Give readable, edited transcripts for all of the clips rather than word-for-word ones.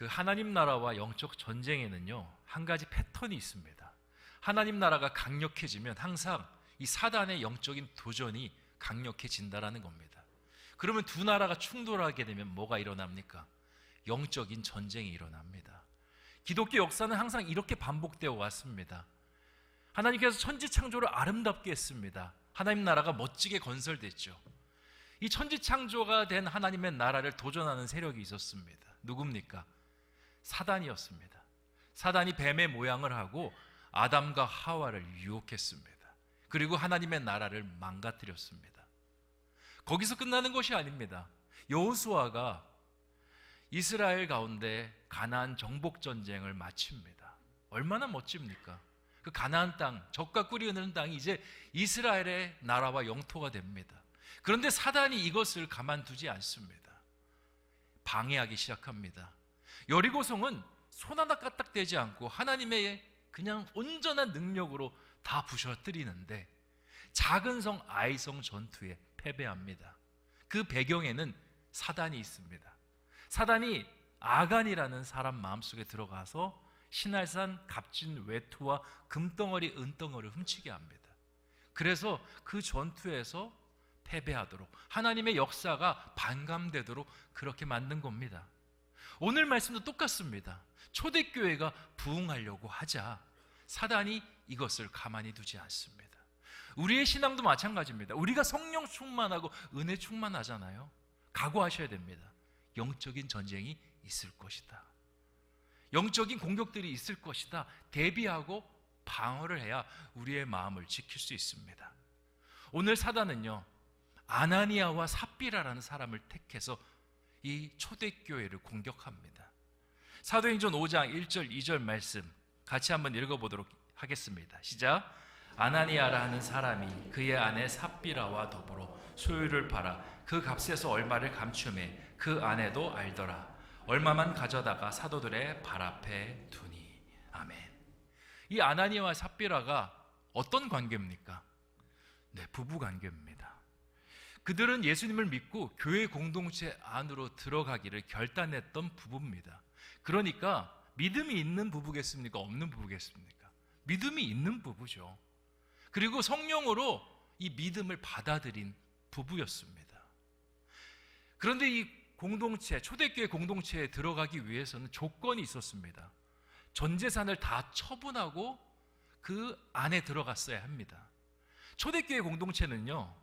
그 하나님 나라와 영적 전쟁에는요, 한 가지 패턴이 있습니다. 하나님 나라가 강력해지면 항상 이 사단의 영적인 도전이 강력해진다라는 겁니다. 그러면 두 나라가 충돌하게 되면 뭐가 일어납니까? 영적인 전쟁이 일어납니다. 기독교 역사는 항상 이렇게 반복되어 왔습니다. 하나님께서 천지창조를 아름답게 했습니다. 하나님 나라가 멋지게 건설됐죠. 이 천지창조가 된 하나님의 나라를 도전하는 세력이 있었습니다. 누굽니까? 사단이었습니다. 사단이 뱀의 모양을 하고 아담과 하와를 유혹했습니다. 그리고 하나님의 나라를 망가뜨렸습니다. 거기서 끝나는 것이 아닙니다. 여호수아가 이스라엘 가운데 가나안 정복 전쟁을 마칩니다. 얼마나 멋집니까? 그 가나안 땅, 젖과 꿀이 흐르는 땅이 이제 이스라엘의 나라와 영토가 됩니다. 그런데 사단이 이것을 가만두지 않습니다. 방해하기 시작합니다. 여리고성은 손 하나 까딱대지 않고 하나님의 그냥 온전한 능력으로 다 부셔뜨리는데 작은 성 아이성 전투에 패배합니다. 그 배경에는 사단이 있습니다. 사단이 아간이라는 사람 마음속에 들어가서 신할산 값진 외투와 금덩어리 은덩어리를 훔치게 합니다. 그래서 그 전투에서 패배하도록, 하나님의 역사가 반감되도록 그렇게 만든 겁니다. 오늘 말씀도 똑같습니다. 초대교회가 부흥하려고 하자 사단이 이것을 가만히 두지 않습니다. 우리의 신앙도 마찬가지입니다. 우리가 성령 충만하고 은혜 충만하잖아요. 각오하셔야 됩니다. 영적인 전쟁이 있을 것이다. 영적인 공격들이 있을 것이다. 대비하고 방어를 해야 우리의 마음을 지킬 수 있습니다. 오늘 사단은요, 아나니아와 삽비라라는 사람을 택해서 이 초대교회를 공격합니다. 사도행전 5장 1절 2절 말씀 같이 한번 읽어보도록 하겠습니다. 시작. 아나니아라 하는 사람이 그의 아내 삽비라와 더불어 소유를 팔아 그 값에서 얼마를 감추매 그 아내도 알더라. 얼마만 가져다가 사도들의 발 앞에 두니. 아멘. 이 아나니아와 삽비라가 어떤 관계입니까? 네, 부부 관계입니다. 그들은 예수님을 믿고 교회 공동체 안으로 들어가기를 결단했던 부부입니다. 그러니까 믿음이 있는 부부겠습니까? 없는 부부겠습니까? 믿음이 있는 부부죠. 그리고 성령으로 이 믿음을 받아들인 부부였습니다. 그런데 이 공동체, 초대교회 공동체에 들어가기 위해서는 조건이 있었습니다. 전 재산을 다 처분하고 그 안에 들어갔어야 합니다. 초대교회 공동체는요,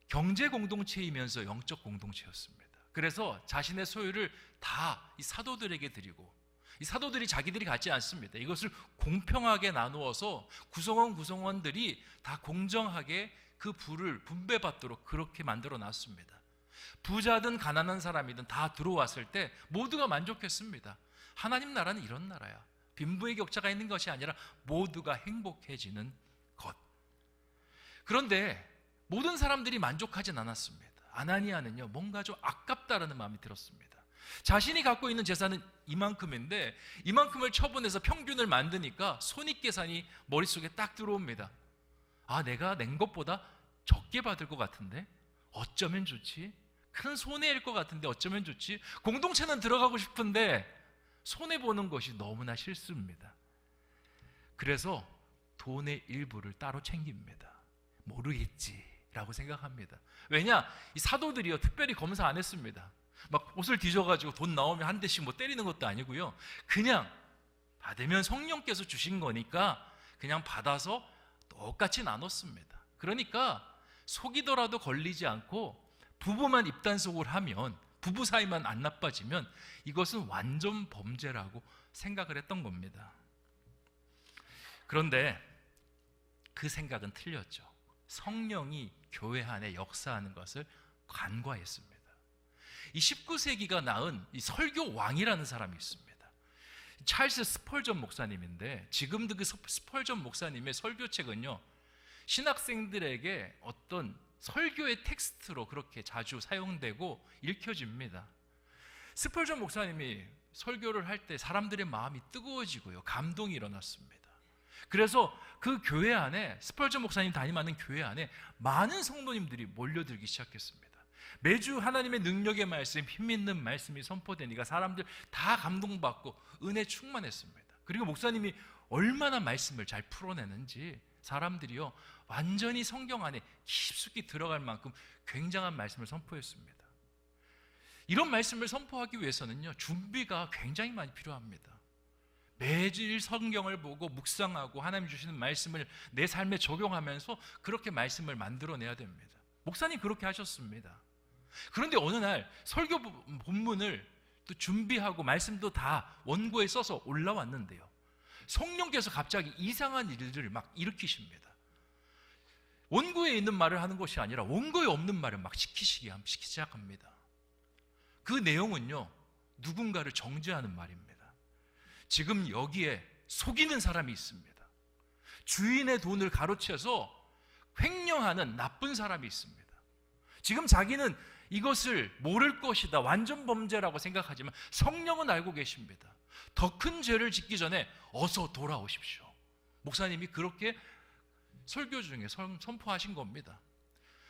경제 공동체이면서 영적 공동체였습니다. 그래서 자신의 소유를 다 이 사도들에게 드리고, 이 사도들이 자기들이 갖지 않습니다. 이것을 공평하게 나누어서 구성원들이 다 공정하게 그 부를 분배받도록 그렇게 만들어 놨습니다. 부자든 가난한 사람이든 다 들어왔을 때 모두가 만족했습니다. 하나님 나라는 이런 나라야. 빈부의 격차가 있는 것이 아니라 모두가 행복해지는 것. 그런데 모든 사람들이 만족하진 않았습니다. 아나니아는요, 뭔가 좀 아깝다라는 마음이 들었습니다. 자신이 갖고 있는 재산은 이만큼인데 이만큼을 처분해서 평균을 만드니까 손익계산이 머릿속에 딱 들어옵니다. 아, 내가 낸 것보다 적게 받을 것 같은데 어쩌면 좋지? 큰 손해일 것 같은데 어쩌면 좋지? 공동체는 들어가고 싶은데 손해보는 것이 너무나 싫습니다. 그래서 돈의 일부를 따로 챙깁니다. 모르겠지라고 생각합니다. 왜냐? 이 사도들이요, 특별히 검사 안 했습니다. 막 옷을 뒤져가지고 돈 나오면 한 대씩 뭐 때리는 것도 아니고요. 그냥 받으면 성령께서 주신 거니까 그냥 받아서 똑같이 나눴습니다. 그러니까 속이더라도 걸리지 않고 부부만 입단속을 하면, 부부 사이만 안 나빠지면 이것은 완전 범죄라고 생각을 했던 겁니다. 그런데 그 생각은 틀렸죠. 성령이 교회 안에 역사하는 것을 간과했습니다. 이 19세기가 낳은 이 설교 왕이라는 사람이 있습니다. 찰스 스펄전 목사님인데, 지금도 그 스펄전 목사님의 설교책은요, 신학생들에게 어떤 설교의 텍스트로 그렇게 자주 사용되고 읽혀집니다. 스펄전 목사님이 설교를 할 때 사람들의 마음이 뜨거워지고요, 감동이 일어났습니다. 그래서 그 교회 안에, 스펄전 목사님 담임하는 교회 안에 많은 성도님들이 몰려들기 시작했습니다. 매주 하나님의 능력의 말씀, 힘있는 말씀이 선포되니까 사람들 다 감동받고 은혜 충만했습니다. 그리고 목사님이 얼마나 말씀을 잘 풀어내는지 사람들이요 완전히 성경 안에 깊숙이 들어갈 만큼 굉장한 말씀을 선포했습니다. 이런 말씀을 선포하기 위해서는요 준비가 굉장히 많이 필요합니다. 매일 성경을 보고 묵상하고 하나님 주시는 말씀을 내 삶에 적용하면서 그렇게 말씀을 만들어내야 됩니다. 목사님 그렇게 하셨습니다. 그런데 어느 날 설교 본문을 또 준비하고 말씀도 다 원고에 써서 올라왔는데요 성령께서 갑자기 이상한 일들을 막 일으키십니다. 원고에 있는 말을 하는 것이 아니라 원고에 없는 말을 막 시키기 시작합니다. 그 내용은요 누군가를 정죄하는 말입니다. 지금 여기에 속이는 사람이 있습니다. 주인의 돈을 가로채서 횡령하는 나쁜 사람이 있습니다. 지금 자기는 이것을 모를 것이다, 완전 범죄라고 생각하지만 성령은 알고 계십니다. 더 큰 죄를 짓기 전에 어서 돌아오십시오. 목사님이 그렇게 설교 중에 선포하신 겁니다.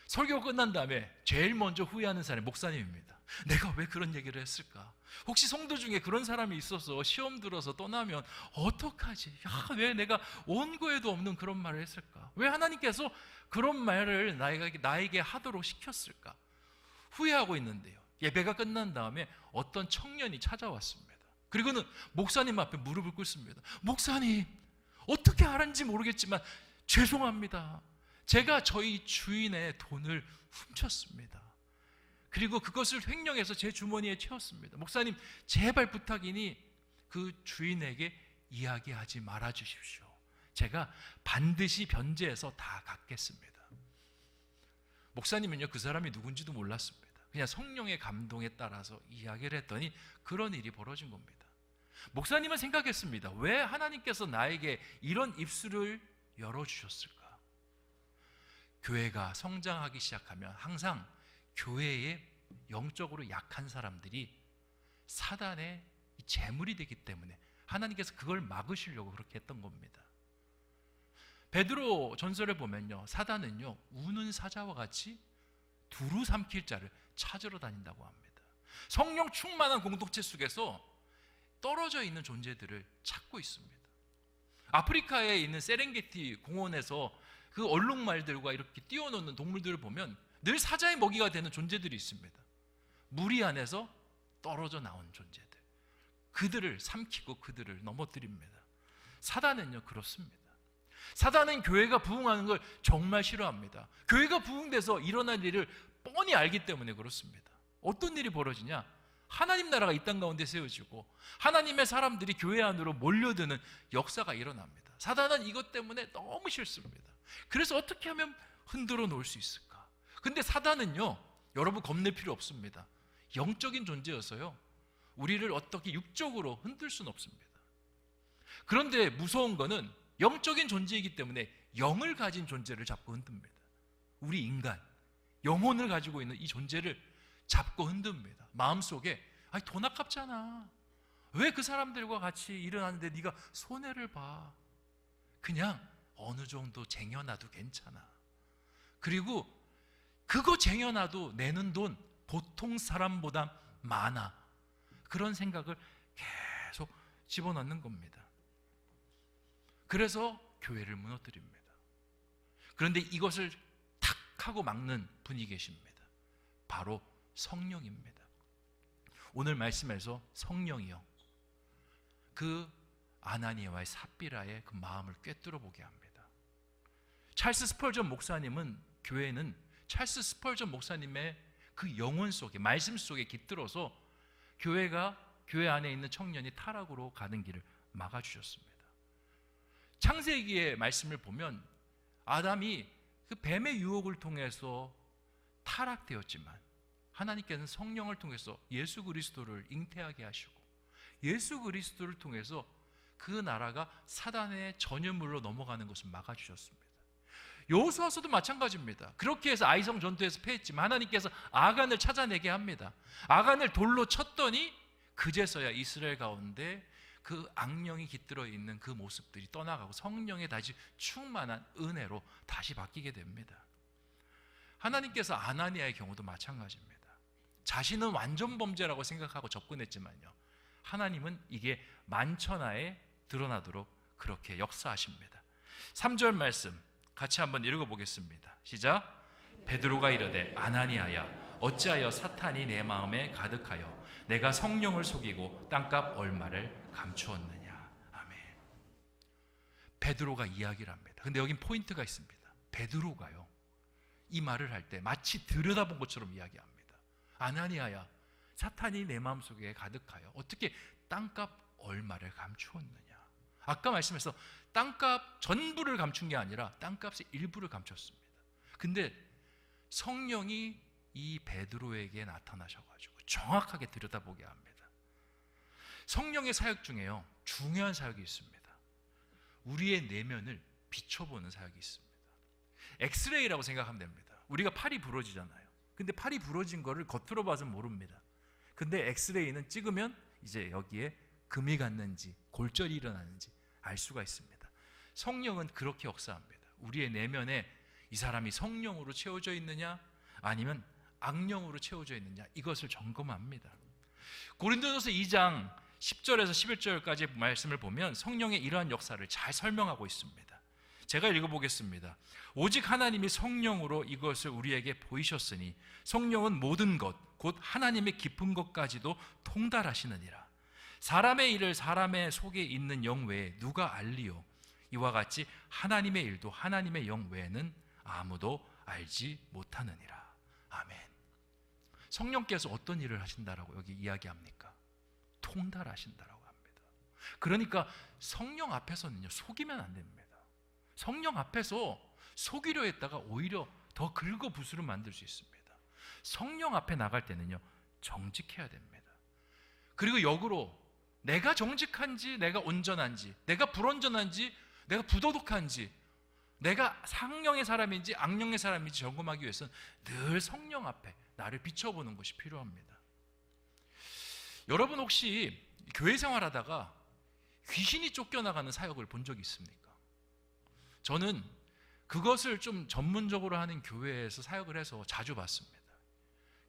설교가 끝난 다음에 제일 먼저 후회하는 사람이 목사님입니다. 내가 왜 그런 얘기를 했을까? 혹시 성도 중에 그런 사람이 있어서 시험 들어서 떠나면 어떡하지? 왜 내가 원고에도 없는 그런 말을 했을까? 왜 하나님께서 그런 말을 나에게 하도록 시켰을까? 후회하고 있는데요 예배가 끝난 다음에 어떤 청년이 찾아왔습니다. 그리고는 목사님 앞에 무릎을 꿇습니다. 목사님, 어떻게 알았는지 모르겠지만 죄송합니다. 제가 저희 주인의 돈을 훔쳤습니다. 그리고 그것을 횡령해서 제 주머니에 채웠습니다. 목사님, 제발 부탁이니 그 주인에게 이야기하지 말아 주십시오. 제가 반드시 변제해서 다 갚겠습니다. 목사님은요 그 사람이 누군지도 몰랐습니다. 그냥 성령의 감동에 따라서 이야기를 했더니 그런 일이 벌어진 겁니다. 목사님은 생각했습니다. 왜 하나님께서 나에게 이런 입술을 열어주셨을까? 교회가 성장하기 시작하면 항상 교회에 영적으로 약한 사람들이 사단의 재물이 되기 때문에 하나님께서 그걸 막으시려고 그렇게 했던 겁니다. 베드로 전설을 보면요 사단은요 우는 사자와 같이 두루 삼킬 자를 찾으러 다닌다고 합니다. 성령 충만한 공동체 속에서 떨어져 있는 존재들을 찾고 있습니다. 아프리카에 있는 세렝게티 공원에서 그 얼룩말들과 이렇게 뛰어노는 동물들을 보면 늘 사자의 먹이가 되는 존재들이 있습니다. 무리 안에서 떨어져 나온 존재들, 그들을 삼키고 그들을 넘어뜨립니다. 사단은요 그렇습니다. 사단은 교회가 부흥하는 걸 정말 싫어합니다. 교회가 부흥돼서 일어날 일을 뻔히 알기 때문에 그렇습니다. 어떤 일이 벌어지냐? 하나님 나라가 이 땅 가운데 세워지고 하나님의 사람들이 교회 안으로 몰려드는 역사가 일어납니다. 사단은 이것 때문에 너무 싫습니다. 그래서 어떻게 하면 흔들어 놓을 수 있을까? 근데 사단은요 여러분 겁낼 필요 없습니다. 영적인 존재여서요 우리를 어떻게 육적으로 흔들 수는 없습니다. 그런데 무서운 거는 영적인 존재이기 때문에 영을 가진 존재를 잡고 흔듭니다. 우리 인간, 영혼을 가지고 있는 이 존재를 잡고 흔듭니다. 마음속에 돈 아깝잖아. 왜 그 사람들과 같이 일어나는데 네가 손해를 봐. 그냥 어느 정도 쟁여놔도 괜찮아. 그리고 그거 쟁여놔도 내는 돈 보통 사람보다 많아. 그런 생각을 계속 집어넣는 겁니다. 그래서 교회를 무너뜨립니다. 그런데 이것을 탁 하고 막는 분이 계십니다. 바로 성령입니다. 오늘 말씀에서 성령이요 그 아나니아와의 삽비라의 그 마음을 꿰뚫어 보게 합니다. 찰스 스펄전 목사님은 교회는 찰스 스펄전 목사님의 그 영혼 속에 말씀 속에 깃들어서 교회 안에 있는 청년이 타락으로 가는 길을 막아주셨습니다. 창세기의 말씀을 보면 아담이 그 뱀의 유혹을 통해서 타락되었지만 하나님께서는 성령을 통해서 예수 그리스도를 잉태하게 하시고 예수 그리스도를 통해서 그 나라가 사단의 전유물로 넘어가는 것을 막아주셨습니다. 여호수아서도 마찬가지입니다. 그렇게 해서 아이성 전투에서 패했지만 하나님께서 아간을 찾아내게 합니다. 아간을 돌로 쳤더니 그제서야 이스라엘 가운데 그 악령이 깃들어 있는 그 모습들이 떠나가고 성령의 다시 충만한 은혜로 다시 바뀌게 됩니다. 하나님께서 아나니아의 경우도 마찬가지입니다. 자신은 완전 범죄라고 생각하고 접근했지만요, 하나님은 이게 만천하에 드러나도록 그렇게 역사하십니다. 3절 말씀 같이 한번 읽어보겠습니다. 시작. 베드로가 이르되 아나니아야, 어찌하여 사탄이 내 마음에 가득하여 내가 성령을 속이고 땅값 얼마를 감추었느냐. 아멘. 베드로가 이야기를 합니다. 근데 여긴 포인트가 있습니다. 베드로가요, 이 말을 할 때 마치 들여다본 것처럼 이야기합니다. 아나니아야, 사탄이 내 마음속에 가득하여 어떻게 땅값 얼마를 감추었느냐. 아까 말씀해서 땅값 전부를 감춘 게 아니라 땅값의 일부를 감췄습니다. 근데 성령이 이 베드로에게 나타나셔가지고 정확하게 들여다보게 합니다. 성령의 사역 중에요, 중요한 사역이 있습니다. 우리의 내면을 비춰보는 사역이 있습니다. 엑스레이라고 생각하면 됩니다. 우리가 팔이 부러지잖아요. 근데 팔이 부러진 거를 겉으로 봐서는 모릅니다. 근데 엑스레이는 찍으면 이제 여기에 금이 갔는지 골절이 일어나는지 알 수가 있습니다. 성령은 그렇게 역사합니다. 우리의 내면에 이 사람이 성령으로 채워져 있느냐 아니면 악령으로 채워져 있느냐, 이것을 점검합니다. 고린도전서 2장 10절에서 11절까지 말씀을 보면 성령의 이러한 역사를 잘 설명하고 있습니다. 제가 읽어보겠습니다. 오직 하나님이 성령으로 이것을 우리에게 보이셨으니 성령은 모든 것 곧 하나님의 깊은 것까지도 통달하시느니라. 사람의 일을 사람의 속에 있는 영 외에 누가 알리요? 이와 같이 하나님의 일도 하나님의 영 외에는 아무도 알지 못하느니라. 아멘. 성령께서 어떤 일을 하신다라고 여기 이야기합니까? 통달하신다라고 합니다. 그러니까 성령 앞에서는요, 속이면 안 됩니다. 성령 앞에서 속이려 했다가 오히려 더 긁어부스를 만들 수 있습니다. 성령 앞에 나갈 때는요, 정직해야 됩니다. 그리고 역으로 내가 정직한지, 내가 온전한지, 내가 불온전한지, 내가 부도덕한지, 내가 상령의 사람인지 악령의 사람인지 점검하기 위해서는 늘 성령 앞에 나를 비춰보는 것이 필요합니다. 여러분 혹시 교회 생활하다가 귀신이 쫓겨나가는 사역을 본 적이 있습니까? 저는 그것을 좀 전문적으로 하는 교회에서 사역을 해서 자주 봤습니다.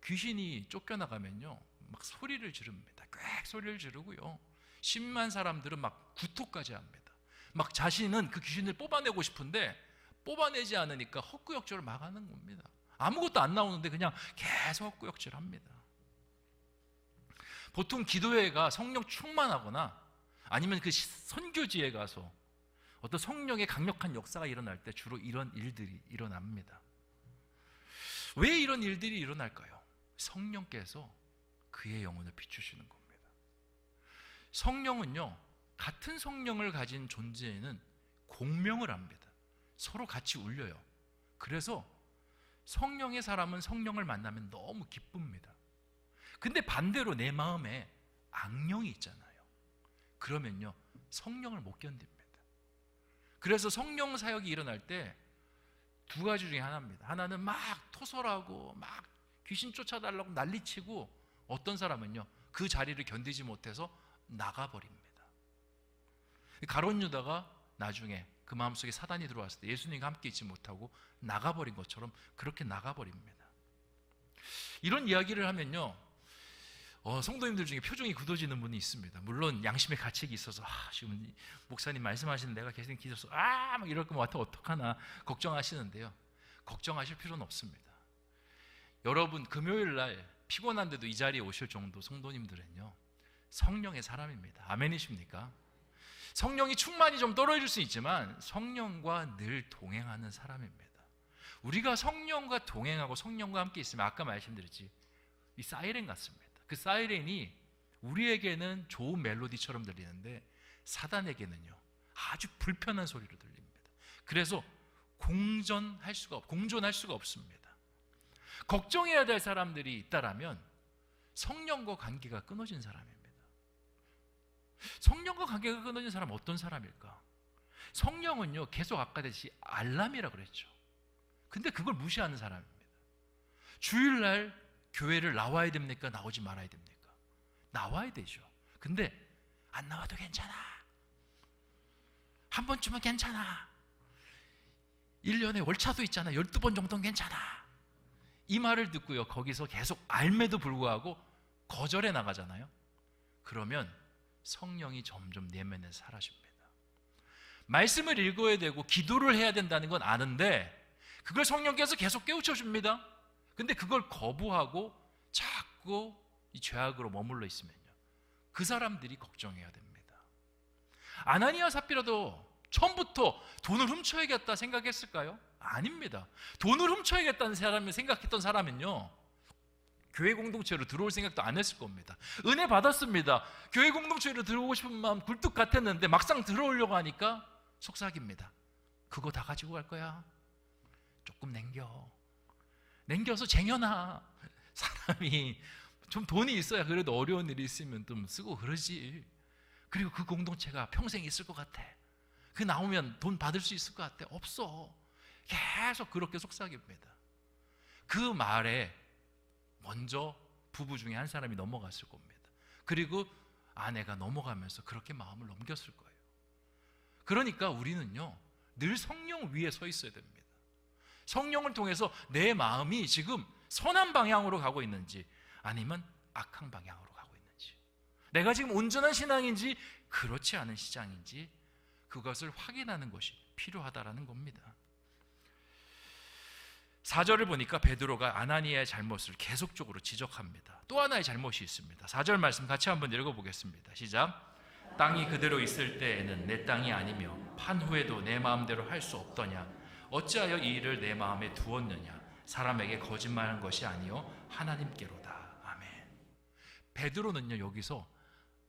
귀신이 쫓겨나가면요, 막 소리를 지릅니다. 꽥 소리를 지르고요, 10만 사람들은 막 구토까지 합니다. 막 자신은 그 귀신을 뽑아내고 싶은데 뽑아내지 않으니까 헛구역질을 막 하는 겁니다. 아무것도 안 나오는데 그냥 계속 헛구역질 합니다. 보통 기도회가 성령 충만하거나 아니면 그 선교지에 가서 어떤 성령의 강력한 역사가 일어날 때 주로 이런 일들이 일어납니다. 왜 이런 일들이 일어날까요? 성령께서 그의 영혼을 비추시는 겁니다. 성령은요, 같은 성령을 가진 존재에는 공명을 합니다. 서로 같이 울려요. 그래서 성령의 사람은 성령을 만나면 너무 기쁩니다. 근데 반대로 내 마음에 악령이 있잖아요. 그러면요, 성령을 못 견딥니다. 그래서 성령 사역이 일어날 때 두 가지 중에 하나입니다. 하나는 막 토설하고 막 귀신 쫓아달라고 난리치고, 어떤 사람은요, 그 자리를 견디지 못해서 나가버립니다. 가룟 유다가 나중에 그 마음속에 사단이 들어왔을 때 예수님과 함께 있지 못하고 나가버린 것처럼 그렇게 나가버립니다. 이런 이야기를 하면요, 성도님들 중에 표정이 굳어지는 분이 있습니다. 물론 양심의 가책이 있어서 지금 목사님 말씀하시는 내가 계속 기도해서 막 이럴 거면 어떡하나 걱정하시는데요, 걱정하실 필요는 없습니다. 여러분 금요일 날 피곤한데도 이 자리에 오실 정도 성도님들은요, 성령의 사람입니다. 아멘이십니까? 성령이 충만히 좀 떨어질 수 있지만 성령과 늘 동행하는 사람입니다. 우리가 성령과 동행하고 성령과 함께 있으면 아까 말씀드렸지, 이 사이렌 같습니다. 그 사이렌이 우리에게는 좋은 멜로디처럼 들리는데 사단에게는요, 아주 불편한 소리로 들립니다. 그래서 공존할 수가 없습니다. 걱정해야 될 사람들이 있다라면 성령과 관계가 끊어진 사람입니다. 성령과 관계가 끊어진 사람은 어떤 사람일까? 성령은요, 계속 아까 듯이 알람이라고 그랬죠. 근데 그걸 무시하는 사람입니다. 주일날 교회를 나와야 됩니까? 나오지 말아야 됩니까? 나와야 되죠. 근데 안 나와도 괜찮아. 한 번쯤은 괜찮아. 1년에 월차도 있잖아. 12번 정도는 괜찮아. 이 말을 듣고요, 거기서 계속 알매도 불구하고 거절해 나가잖아요. 그러면 성령이 점점 내면에서 사라집니다. 말씀을 읽어야 되고 기도를 해야 된다는 건 아는데 그걸 성령께서 계속 깨우쳐 줍니다. 근데 그걸 거부하고 자꾸 이 죄악으로 머물러 있으면요, 그 사람들이 걱정해야 됩니다. 아나니아 삽비라도 처음부터 돈을 훔쳐야겠다 생각했을까요? 아닙니다. 돈을 훔쳐야겠다는 사람이 생각했던 사람은요, 교회 공동체로 들어올 생각도 안 했을 겁니다. 은혜 받았습니다. 교회 공동체로 들어오고 싶은 마음 굴뚝 같았는데 막상 들어오려고 하니까 속삭입니다. 그거 다 가지고 갈 거야. 조금 남겨서 쟁여놔. 사람이 좀 돈이 있어야 그래도 어려운 일이 있으면 좀 쓰고 그러지. 그리고 그 공동체가 평생 있을 것 같아. 그 나오면 돈 받을 수 있을 것 같아. 없어. 계속 그렇게 속삭입니다. 그 말에 먼저 부부 중에 한 사람이 넘어갔을 겁니다. 그리고 아내가 넘어가면서 그렇게 마음을 넘겼을 거예요. 그러니까 우리는요, 늘 성령 위에 서 있어야 됩니다. 성령을 통해서 내 마음이 지금 선한 방향으로 가고 있는지 아니면 악한 방향으로 가고 있는지, 내가 지금 온전한 신앙인지 그렇지 않은 신앙인지 그것을 확인하는 것이 필요하다라는 겁니다. 4절을 보니까 베드로가 아나니아의 잘못을 계속적으로 지적합니다. 또 하나의 잘못이 있습니다. 4절 말씀 같이 한번 읽어보겠습니다. 시작. 땅이 그대로 있을 때에는 내 땅이 아니며 판 후에도 내 마음대로 할 수 없더냐. 어찌하여 이 일을 내 마음에 두었느냐. 사람에게 거짓말한 것이 아니요 하나님께로다. 아멘. 베드로는요, 여기서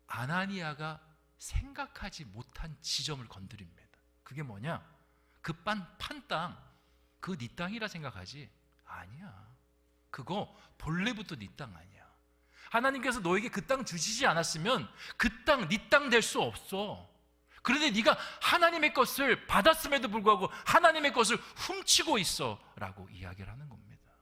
아나니아가 생각하지 못한 지점을 건드립니다. 그게 뭐냐? 그 판 땅, 그거 네 땅이라 생각하지? 아니야. 그거 본래부터 네 땅 아니야. 하나님께서 너에게 그 땅 주시지 않았으면 그 땅 네 땅 될 수 없어. 그런데 네가 하나님의 것을 받았음에도 불구하고 하나님의 것을 훔치고 있어 라고 이야기를 하는 겁니다.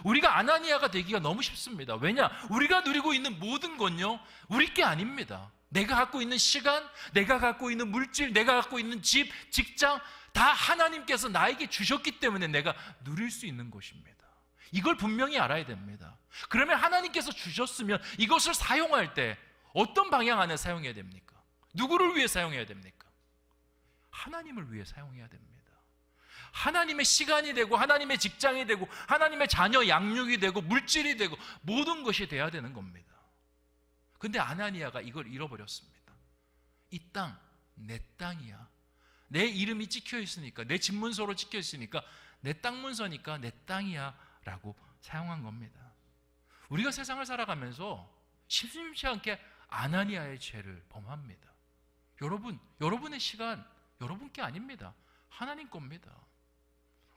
우리가 아나니아가 되기가 너무 쉽습니다. 왜냐? 우리가 누리고 있는 모든 건요, 우리 게 아닙니다. 내가 갖고 있는 시간, 내가 갖고 있는 물질, 내가 갖고 있는 집, 직장, 다 하나님께서 나에게 주셨기 때문에 내가 누릴 수 있는 것입니다. 이걸 분명히 알아야 됩니다. 그러면 하나님께서 주셨으면 이것을 사용할 때 어떤 방향 안에 사용해야 됩니까? 누구를 위해 사용해야 됩니까? 하나님을 위해 사용해야 됩니다. 하나님의 시간이 되고 하나님의 직장이 되고 하나님의 자녀 양육이 되고 물질이 되고 모든 것이 돼야 되는 겁니다. 근데 아나니아가 이걸 잃어버렸습니다. 이 땅, 내 땅이야. 내 이름이 찍혀 있으니까, 내 집 문서로 찍혀 있으니까, 내 땅 문서니까 내 땅이야 라고 사용한 겁니다. 우리가 세상을 살아가면서 심심치 않게 아나니아의 죄를 범합니다. 여러분의 시간 여러분 게 아닙니다. 하나님 겁니다.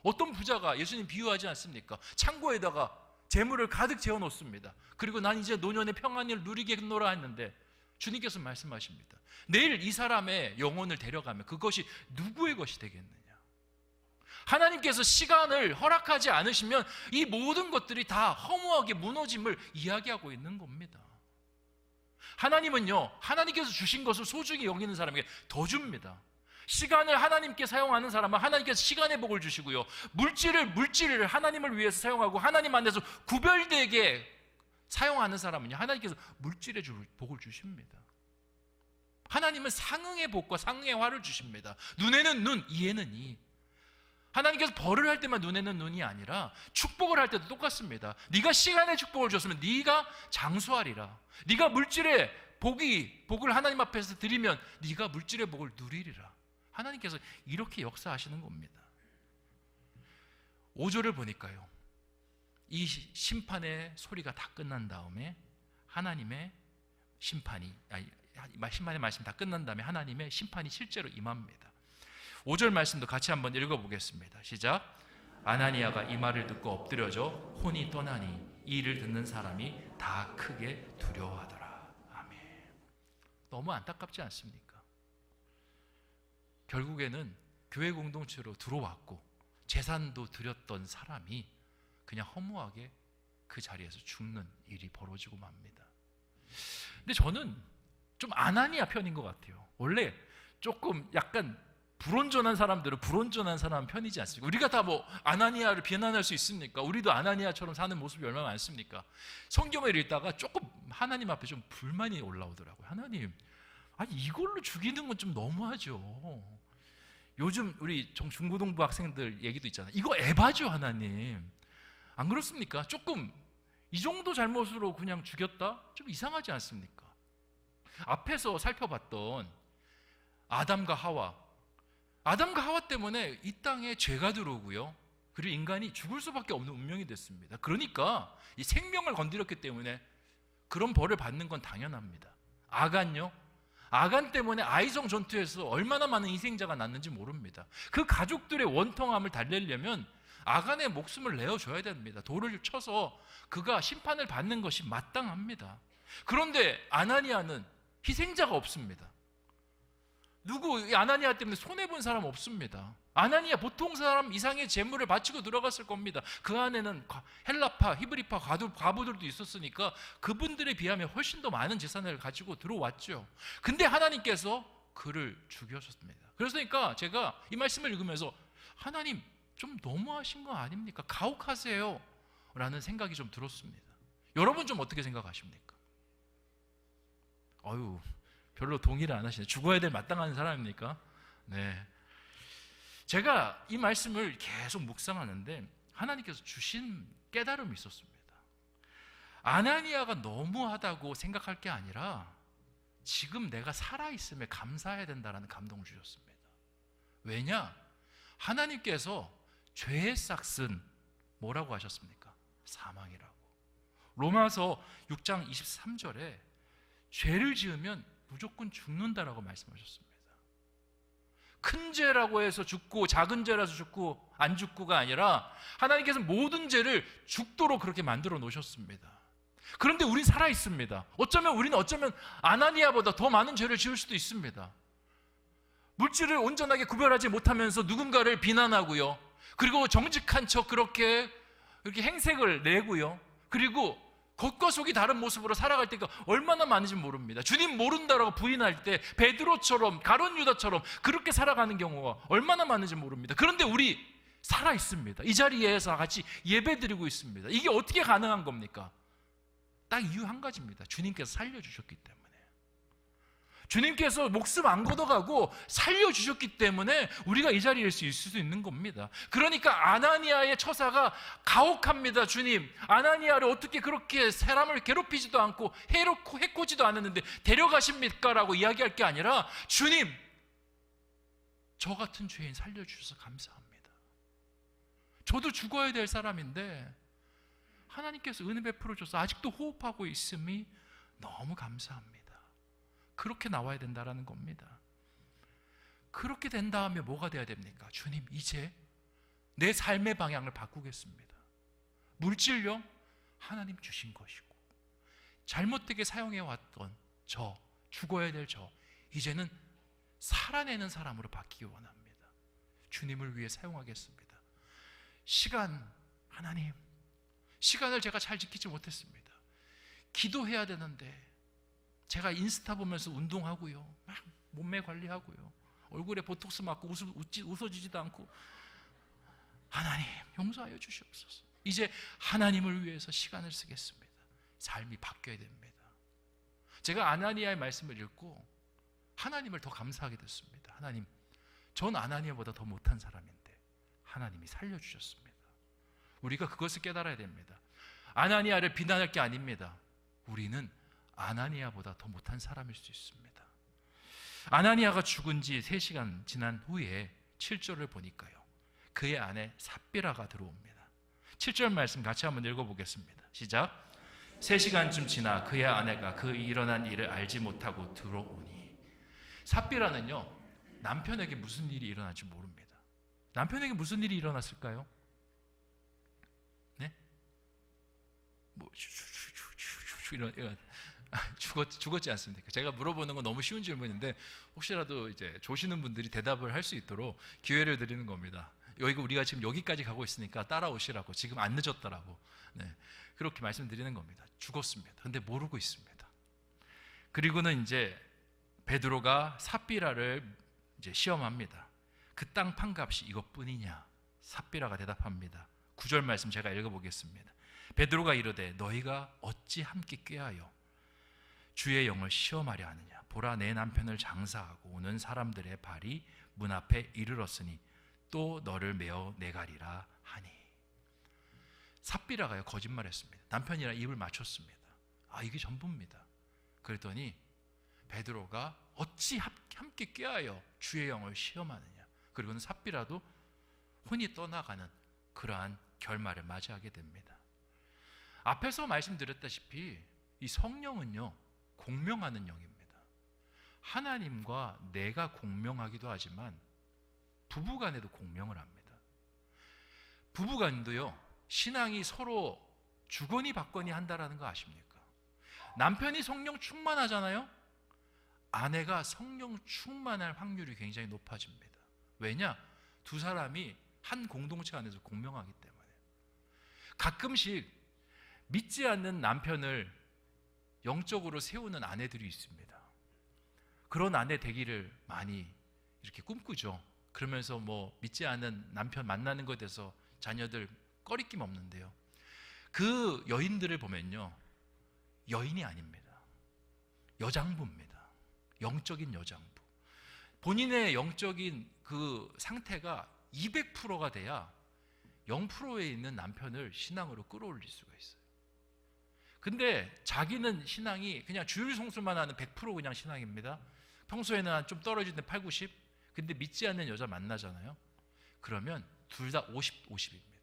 어떤 부자가 예수님 비유하지 않습니까? 창고에다가 재물을 가득 재워 놓습니다. 그리고 난 이제 노년의 평안을 누리겠노라 했는데 주님께서 말씀하십니다. 내일 이 사람의 영혼을 데려가면 그것이 누구의 것이 되겠느냐? 하나님께서 시간을 허락하지 않으시면 이 모든 것들이 다 허무하게 무너짐을 이야기하고 있는 겁니다. 하나님은요, 하나님께서 주신 것을 소중히 여기는 사람에게 더 줍니다. 시간을 하나님께 사용하는 사람은 하나님께서 시간의 복을 주시고요, 물질을 하나님을 위해서 사용하고 하나님 안에서 구별되게 사용하는 사람은요, 하나님께서 물질의 복을 주십니다. 하나님은 상응의 복과 상응의 화를 주십니다. 눈에는 눈, 이에는 이. 하나님께서 벌을 할 때만 눈에는 눈이 아니라 축복을 할 때도 똑같습니다. 네가 시간의 축복을 줬으면 네가 장수하리라. 네가 물질의 복을 하나님 앞에서 드리면 네가 물질의 복을 누리리라. 하나님께서 이렇게 역사하시는 겁니다. 5절을 보니까요, 이 심판의 소리가 다 끝난 다음에 하나님의 심판의 말씀이 다 끝난 다음에 하나님의 심판이 실제로 임합니다. 5절 말씀도 같이 한번 읽어보겠습니다. 시작. 아나니아가 이 말을 듣고 엎드려져 혼이 떠나니 이 일을 듣는 사람이 다 크게 두려워하더라. 아멘. 너무 안타깝지 않습니까? 결국에는 교회 공동체로 들어왔고 재산도 드렸던 사람이 그냥 허무하게 그 자리에서 죽는 일이 벌어지고 맙니다. 근데 저는 좀 아나니아 편인 것 같아요. 원래 조금 약간 불온전한 사람들은 불온전한 사람 편이지 않습니까? 우리가 다 뭐 아나니아를 비난할 수 있습니까? 우리도 아나니아처럼 사는 모습이 얼마나 많습니까? 성경을 읽다가 조금 하나님 앞에 좀 불만이 올라오더라고요. 하나님, 아니 이걸로 죽이는 건 좀 너무하죠. 요즘 우리 중고등부 학생들 얘기도 있잖아요. 이거 에바죠, 하나님. 안 그렇습니까? 조금 이 정도 잘못으로 그냥 죽였다? 좀 이상하지 않습니까? 앞에서 살펴봤던 아담과 하와 때문에 이 땅에 죄가 들어오고요, 그리고 인간이 죽을 수밖에 없는 운명이 됐습니다. 그러니까 이 생명을 건드렸기 때문에 그런 벌을 받는 건 당연합니다. 아간요? 아간 때문에 아이성 전투에서 얼마나 많은 희생자가 났는지 모릅니다. 그 가족들의 원통함을 달래려면 아간의 목숨을 내어줘야 됩니다. 돌을 쳐서 그가 심판을 받는 것이 마땅합니다. 그런데 아나니아는 희생자가 없습니다. 이 아나니아 때문에 손해본 사람 없습니다. 아나니아 보통 사람 이상의 재물을 바치고 들어갔을 겁니다. 그 안에는 헬라파, 히브리파 과부들도 있었으니까 그분들에 비하면 훨씬 더 많은 재산을 가지고 들어왔죠. 근데 하나님께서 그를 죽여줬습니다. 그러니까 제가 이 말씀을 읽으면서 하나님 좀 너무하신 거 아닙니까? 가혹하세요 라는 생각이 좀 들었습니다. 여러분 좀 어떻게 생각하십니까? 별로 동의를 안 하시네. 죽어야 될 마땅한 사람입니까? 네. 제가 이 말씀을 계속 묵상하는데 하나님께서 주신 깨달음이 있었습니다. 아나니아가 너무하다고 생각할 게 아니라 지금 내가 살아있음에 감사해야 된다는 감동을 주셨습니다. 왜냐? 하나님께서 죄의 싹은 뭐라고 하셨습니까? 사망이라고. 로마서 6장 23절에 죄를 지으면 무조건 죽는다라고 말씀하셨습니다. 큰 죄라고 해서 죽고 작은 죄라서 죽고 안 죽고가 아니라 하나님께서 모든 죄를 죽도록 그렇게 만들어 놓으셨습니다. 그런데 우린 살아 있습니다. 우리는 어쩌면 아나니아보다 더 많은 죄를 지을 수도 있습니다. 물질을 온전하게 구별하지 못하면서 누군가를 비난하고요, 그리고 정직한 척 그렇게 행색을 내고요, 그리고 겉과 속이 다른 모습으로 살아갈 때가 얼마나 많은지 모릅니다. 주님 모른다라고 부인할 때 베드로처럼 가룟 유다처럼 그렇게 살아가는 경우가 얼마나 많은지 모릅니다. 그런데 우리 살아 있습니다. 이 자리에서 같이 예배드리고 있습니다. 이게 어떻게 가능한 겁니까? 딱 이유 한 가지입니다. 주님께서 살려주셨기 때문에. 주님께서 목숨 안 걷어가고 살려주셨기 때문에 우리가 이 자리에 있을 수 있는 겁니다. 그러니까 아나니아의 처사가 가혹합니다. 주님, 아나니아를 어떻게 그렇게 사람을 괴롭히지도 않고 해코지도 않았는데 데려가십니까? 라고 이야기할 게 아니라 주님, 저 같은 죄인 살려주셔서 감사합니다. 저도 죽어야 될 사람인데 하나님께서 은혜 베풀어 줘서 아직도 호흡하고 있음이 너무 감사합니다. 그렇게 나와야 된다라는 겁니다. 그렇게 된 다음에 뭐가 돼야 됩니까? 주님, 이제 내 삶의 방향을 바꾸겠습니다. 물질요? 하나님 주신 것이고, 잘못되게 사용해왔던 죽어야 될 이제는 살아내는 사람으로 바뀌기 원합니다. 주님을 위해 사용하겠습니다. 하나님, 시간을 제가 잘 지키지 못했습니다. 기도해야 되는데 제가 인스타 보면서 운동하고요, 막 몸매 관리하고요, 얼굴에 보톡스 맞고 웃어지지도 않고, 하나님 용서하여 주시옵소서. 이제 하나님을 위해서 시간을 쓰겠습니다. 삶이 바뀌어야 됩니다. 제가 아나니아의 말씀을 읽고 하나님을 더 감사하게 됐습니다. 하나님, 전 아나니아보다 더 못한 사람인데 하나님이 살려주셨습니다. 우리가 그것을 깨달아야 됩니다. 아나니아를 비난할 게 아닙니다. 우리는 아나니아보다 더 못한 사람일 수 있습니다. 아나니아가 죽은 지 3시간 지난 후에 7절을 보니까요, 그의 아내 삽비라가 들어옵니다. 7절 말씀 같이 한번 읽어보겠습니다. 시작. 3시간쯤 지나 그의 아내가 그 일어난 일을 알지 못하고 들어오니. 삽비라는요, 남편에게 무슨 일이 일어날지 모릅니다. 남편에게 무슨 일이 일어났을까요? 네? 이런 죽었지 않습니까? 제가 물어보는 건 너무 쉬운 질문인데 혹시라도 이제 조시는 분들이 대답을 할 수 있도록 기회를 드리는 겁니다. 우리가 지금 여기까지 가고 있으니까 따라오시라고, 지금 안 늦었다라고, 네, 그렇게 말씀드리는 겁니다. 죽었습니다. 근데 모르고 있습니다. 그리고는 이제 베드로가 삽비라를 이제 시험합니다. 그 땅 판값이 이것뿐이냐? 삽비라가 대답합니다. 9절 말씀 제가 읽어보겠습니다. 베드로가 이르되 너희가 어찌 함께 꾀하여 주의 영을 시험하려 하느냐? 보라, 내 남편을 장사하고 오는 사람들의 발이 문 앞에 이르렀으니 또 너를 메어 내가리라 하니. 삽비라가요 거짓말했습니다. 남편이랑 입을 맞췄습니다. 이게 전부입니다. 그랬더니 베드로가 어찌 함께 꾀하여 주의 영을 시험하느냐? 그리고는 삽비라도 혼이 떠나가는 그러한 결말을 맞이하게 됩니다. 앞에서 말씀드렸다시피 이 성령은요 공명하는 영입니다. 하나님과 내가 공명하기도 하지만 부부간에도 공명을 합니다. 부부간도요 신앙이 서로 주거니 받거니 한다라는 거 아십니까? 남편이 성령 충만하잖아요. 아내가 성령 충만할 확률이 굉장히 높아집니다. 왜냐? 두 사람이 한 공동체 안에서 공명하기 때문에. 가끔씩 믿지 않는 남편을 영적으로 세우는 아내들이 있습니다. 그런 아내 되기를 많이 이렇게 꿈꾸죠. 그러면서 믿지 않는 남편 만나는 것에 대해서 자녀들 꺼리낌 없는데요. 그 여인들을 보면요, 여인이 아닙니다. 여장부입니다. 영적인 여장부. 본인의 영적인 그 상태가 200%가 돼야 0%에 있는 남편을 신앙으로 끌어올릴 수가 있어요. 근데 자기는 신앙이 그냥 주일송수만 하는 100% 그냥 신앙입니다. 평소에는 좀 떨어지는데 8, 90. 근데 믿지 않는 여자 만나잖아요. 그러면 둘 다 50, 50입니다.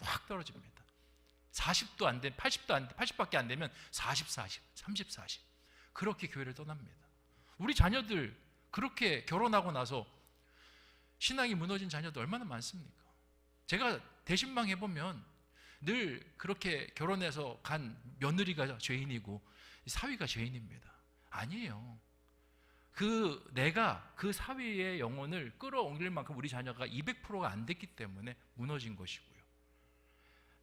확 떨어집니다. 40도 안 돼, 80도 안 돼, 80밖에 안 되면 40, 40, 30, 40. 그렇게 교회를 떠납니다. 우리 자녀들 그렇게 결혼하고 나서 신앙이 무너진 자녀들 얼마나 많습니까? 제가 대신방 해보면 늘 그렇게 결혼해서 간 며느리가 죄인이고 사위가 죄인입니다. 아니에요. 내가 그 사위의 영혼을 끌어올릴 만큼 우리 자녀가 200%가 안 됐기 때문에 무너진 것이고요.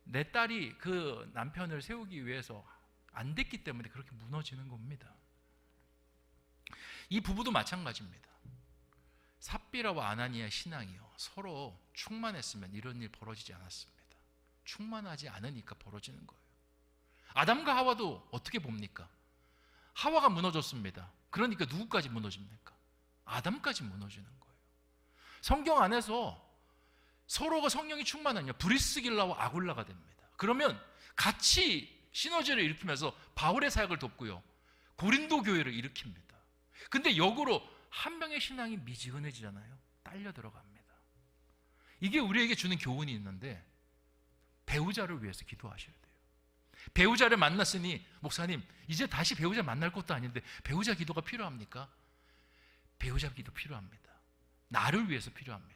내 딸이 그 남편을 세우기 위해서 안 됐기 때문에 그렇게 무너지는 겁니다. 이 부부도 마찬가지입니다. 삽비라와 아나니아의 신앙이요 서로 충만했으면 이런 일 벌어지지 않았습니다. 충만하지 않으니까 벌어지는 거예요. 아담과 하와도 어떻게 봅니까? 하와가 무너졌습니다. 그러니까 누구까지 무너집니까? 아담까지 무너지는 거예요. 성경 안에서 서로가 성령이 충만하냐 브리스길라와 아굴라가 됩니다. 그러면 같이 시너지를 일으키면서 바울의 사역을 돕고요, 고린도 교회를 일으킵니다. 근데 역으로 한 명의 신앙이 미지근해지잖아요. 딸려 들어갑니다. 이게 우리에게 주는 교훈이 있는데, 배우자를 위해서 기도하셔야 돼요. 배우자를 만났으니 목사님 이제 다시 배우자 만날 것도 아닌데 배우자 기도가 필요합니까? 배우자 기도 필요합니다. 나를 위해서 필요합니다.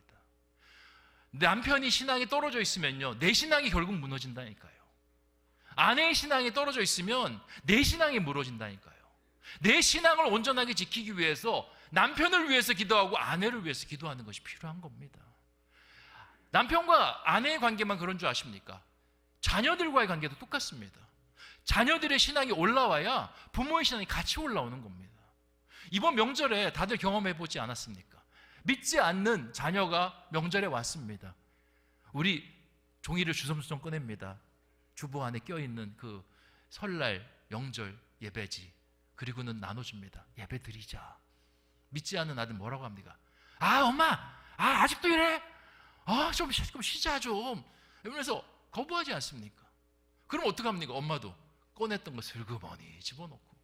남편이 신앙이 떨어져 있으면요 내 신앙이 결국 무너진다니까요. 아내의 신앙이 떨어져 있으면 내 신앙이 무너진다니까요. 내 신앙을 온전하게 지키기 위해서 남편을 위해서 기도하고 아내를 위해서 기도하는 것이 필요한 겁니다. 남편과 아내의 관계만 그런 줄 아십니까? 자녀들과의 관계도 똑같습니다. 자녀들의 신앙이 올라와야 부모의 신앙이 같이 올라오는 겁니다. 이번 명절에 다들 경험해보지 않았습니까? 믿지 않는 자녀가 명절에 왔습니다. 우리 종이를 주섬주섬 꺼냅니다. 주보 안에 껴있는 그 설날 명절 예배지. 그리고는 나눠줍니다. 예배 드리자. 믿지 않는 아들 뭐라고 합니까? 엄마 아직도 이래? 좀 쉬자 좀 이러면서 거부하지 않습니까? 그럼 어떡합니까? 엄마도 꺼냈던 거 슬그머니 집어넣고.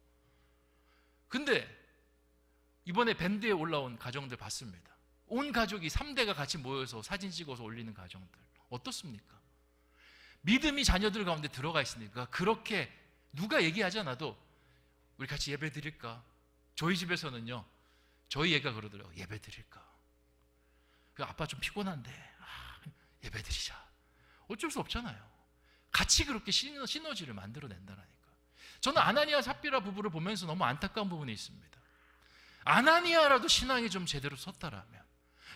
근데 이번에 밴드에 올라온 가정들 봤습니다. 온 가족이 3대가 같이 모여서 사진 찍어서 올리는 가정들 어떻습니까? 믿음이 자녀들 가운데 들어가 있으니까 그렇게 누가 얘기하지 않아도 우리 같이 예배 드릴까? 저희 집에서는요 저희 애가 그러더라고요. 예배 드릴까? 아빠 좀 피곤한데 예배 드리자. 어쩔 수 없잖아요. 같이 그렇게 시너지를 만들어낸다라니까. 저는 아나니아 삽비라 부부를 보면서 너무 안타까운 부분이 있습니다. 아나니아라도 신앙이 좀 제대로 섰다라면,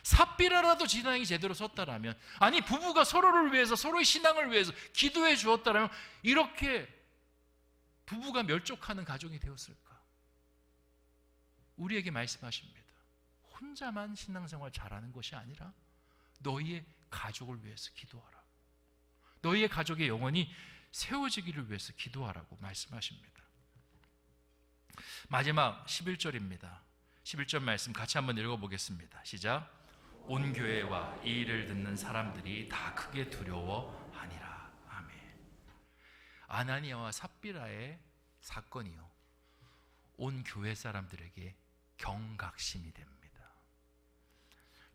삽비라라도 신앙이 제대로 섰다라면, 아니 부부가 서로를 위해서 서로의 신앙을 위해서 기도해 주었다라면 이렇게 부부가 멸족하는 가정이 되었을까? 우리에게 말씀하십니다. 혼자만 신앙생활 잘하는 것이 아니라 너희의 가족을 위해서 기도하라. 너희의 가족의 영혼이 세워지기를 위해서 기도하라고 말씀하십니다. 마지막 11절입니다. 11절 말씀 같이 한번 읽어보겠습니다. 시작. 온 교회와 이 일을 듣는 사람들이 다 크게 두려워하니라. 아멘. 아나니아와 삽비라의 사건이요, 온 교회 사람들에게 경각심이 됩니다.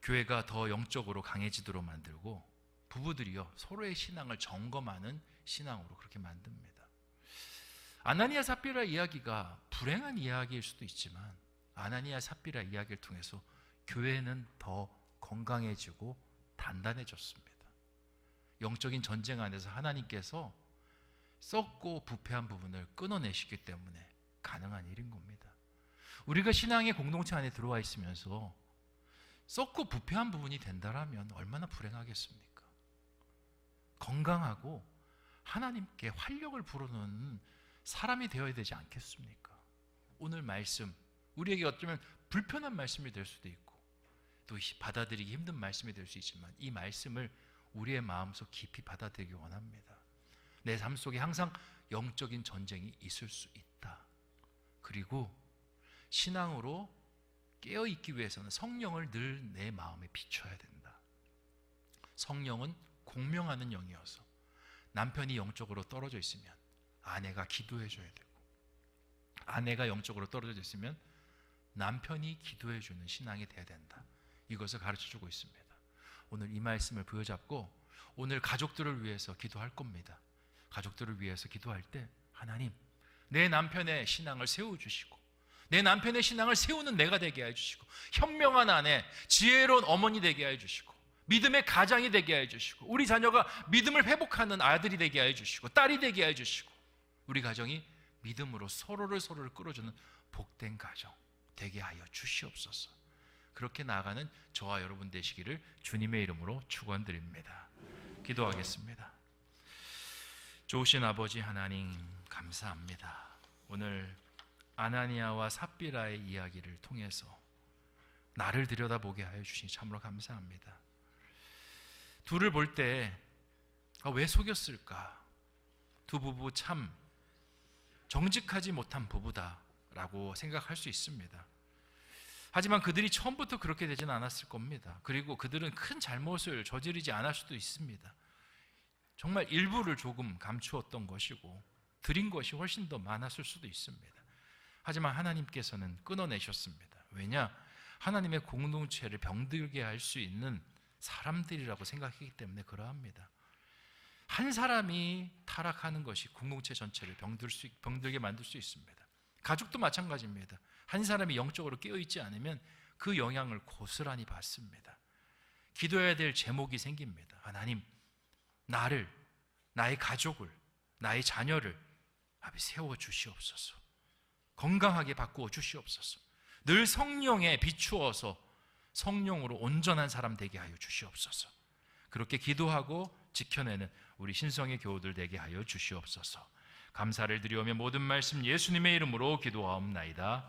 교회가 더 영적으로 강해지도록 만들고 부부들이요 서로의 신앙을 점검하는 신앙으로 그렇게 만듭니다. 아나니아 삽비라 이야기가 불행한 이야기일 수도 있지만 아나니아 삽비라 이야기를 통해서 교회는 더 건강해지고 단단해졌습니다. 영적인 전쟁 안에서 하나님께서 썩고 부패한 부분을 끊어내시기 때문에 가능한 일인 겁니다. 우리가 신앙의 공동체 안에 들어와 있으면서 썩고 부패한 부분이 된다라면 얼마나 불행하겠습니까? 건강하고 하나님께 활력을 불어넣는 사람이 되어야 되지 않겠습니까? 오늘 말씀, 우리에게 어쩌면 불편한 말씀이 될 수도 있고 또 받아들이기 힘든 말씀이 될 수 있지만 이 말씀을 우리의 마음속 깊이 받아들이기 원합니다. 내 삶 속에 항상 영적인 전쟁이 있을 수 있다. 그리고 신앙으로 깨어있기 위해서는 성령을 늘 내 마음에 비춰야 된다. 성령은 공명하는 영이어서 남편이 영적으로 떨어져 있으면 아내가 기도해 줘야 되고, 아내가 영적으로 떨어져 있으면 남편이 기도해 주는 신앙이 돼야 된다. 이것을 가르쳐 주고 있습니다. 오늘 이 말씀을 부여잡고 오늘 가족들을 위해서 기도할 겁니다. 가족들을 위해서 기도할 때 하나님, 내 남편의 신앙을 세워주시고 내 남편의 신앙을 세우는 내가 되게 해주시고 현명한 아내, 지혜로운 어머니 되게 해주시고 믿음의 가장이 되게 해주시고 우리 자녀가 믿음을 회복하는 아들이 되게 해주시고 딸이 되게 해주시고 우리 가정이 믿음으로 서로를 끌어주는 복된 가정 되게 하여 주시옵소서. 그렇게 나아가는 저와 여러분 되시기를 주님의 이름으로 축원드립니다. 기도하겠습니다. 좋으신 아버지 하나님, 감사합니다. 오늘 아나니아와 삽비라의 이야기를 통해서 나를 들여다보게 하여 주시니 참으로 감사합니다. 둘을 볼 때 왜 속였을까? 두 부부 참 정직하지 못한 부부다라고 생각할 수 있습니다. 하지만 그들이 처음부터 그렇게 되지는 않았을 겁니다. 그리고 그들은 큰 잘못을 저지르지 않을 수도 있습니다. 정말 일부를 조금 감추었던 것이고 드린 것이 훨씬 더 많았을 수도 있습니다. 하지만 하나님께서는 끊어내셨습니다. 왜냐? 하나님의 공동체를 병들게 할 수 있는 사람들이라고 생각했기 때문에 그러합니다. 한 사람이 타락하는 것이 공동체 전체를 병들게 만들 수 있습니다. 가족도 마찬가지입니다. 한 사람이 영적으로 깨어있지 않으면 그 영향을 고스란히 받습니다. 기도해야 될 제목이 생깁니다. 하나님, 나를, 나의 가족을, 나의 자녀를 세워주시옵소서. 건강하게 바꾸어 주시옵소서. 늘 성령에 비추어서 성령으로 온전한 사람 되게 하여 주시옵소서. 그렇게 기도하고 지켜내는 우리 신성의 교우들 되게 하여 주시옵소서. 감사를 드리오며 모든 말씀 예수님의 이름으로 기도하옵나이다.